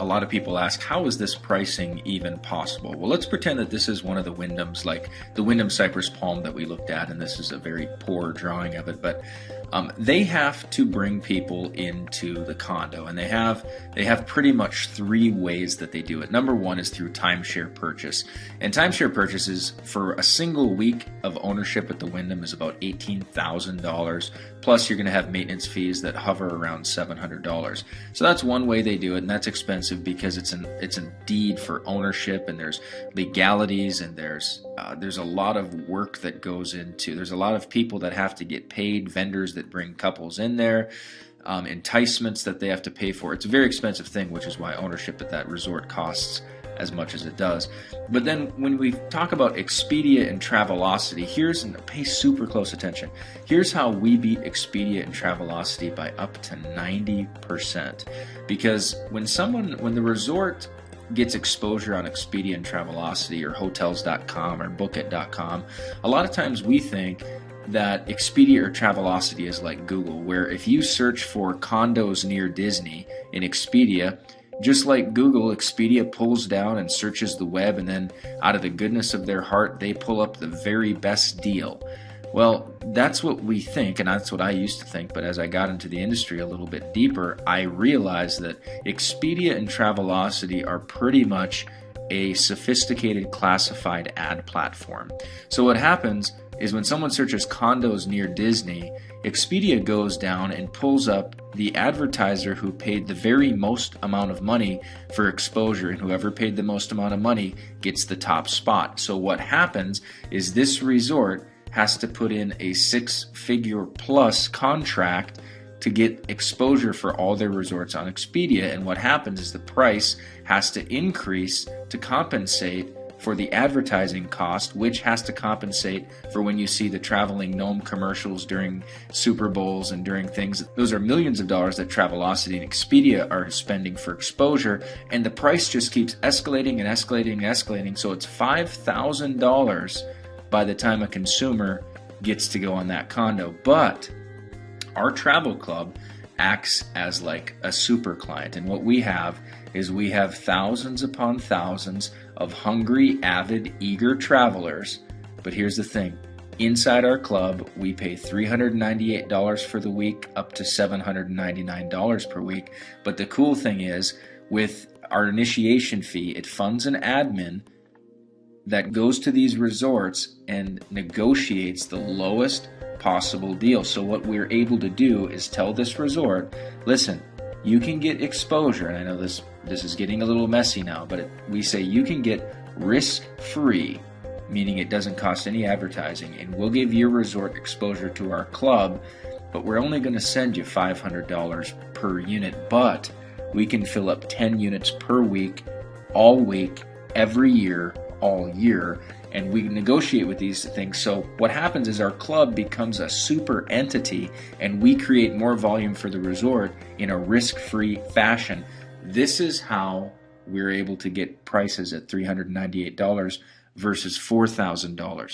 a lot of people ask, how is this pricing even possible? Well, let's pretend that this is one of the Wyndhams, like the Wyndham Cypress Palm that we looked at, and this is a very poor drawing of it, but they have to bring people into the condo, and they have pretty much three ways that they do it. Number one is through timeshare purchase, and timeshare purchases for a single week of ownership at the Wyndham is about $18,000. Plus, you're going to have maintenance fees that hover around $700. So that's one way they do it, and that's expensive because it's a deed for ownership, and there's legalities, and there's a lot of work that goes into. There's a lot of people that have to get paid, vendors that bring couples in there, enticements that they have to pay for. It's a very expensive thing, which is why ownership at that resort costs as much as it does. But then when we talk about Expedia and Travelocity, pay super close attention. Here's how we beat Expedia and Travelocity by up to 90%. Because when the resort gets exposure on Expedia and Travelocity or Hotels.com or Bookit.com, a lot of times we think that Expedia or Travelocity is like Google, where if you search for condos near Disney in Expedia, just like Google, Expedia pulls down and searches the web, and then out of the goodness of their heart, they pull up the very best deal. Well, that's what we think, and that's what I used to think, but as I got into the industry a little bit deeper, I realized that Expedia and Travelocity are pretty much a sophisticated classified ad platform. So what happens is when someone searches condos near Disney, Expedia goes down and pulls up the advertiser who paid the very most amount of money for exposure, and whoever paid the most amount of money gets the top spot. So what happens is this resort has to put in a six-figure plus contract to get exposure for all their resorts on Expedia, and what happens is the price has to increase to compensate for the advertising cost, which has to compensate for when you see the traveling gnome commercials during Super Bowls and during things. Those are millions of dollars that Travelocity and Expedia are spending for exposure, and the price just keeps escalating and escalating and escalating, so it's $5,000 by the time a consumer gets to go on that condo. But our travel club acts as like a super client, and what we have is we have thousands upon thousands of hungry, avid, eager travelers. But here's the thing. Inside our club, we pay $398 for the week up to $799 per week. But the cool thing is, with our initiation fee, it funds an admin that goes to these resorts and negotiates the lowest possible deal. So what we're able to do is tell this resort, listen, you can get exposure, and I know this is getting a little messy now, but we say you can get risk-free, meaning it doesn't cost any advertising, and we'll give your resort exposure to our club, but we're only going to send you $500 per unit, but we can fill up 10 units per week, all week, every year, all year, and we negotiate with these things. So what happens is our club becomes a super entity, and we create more volume for the resort in a risk-free fashion. This is how we're able to get prices at $398 versus $4,000.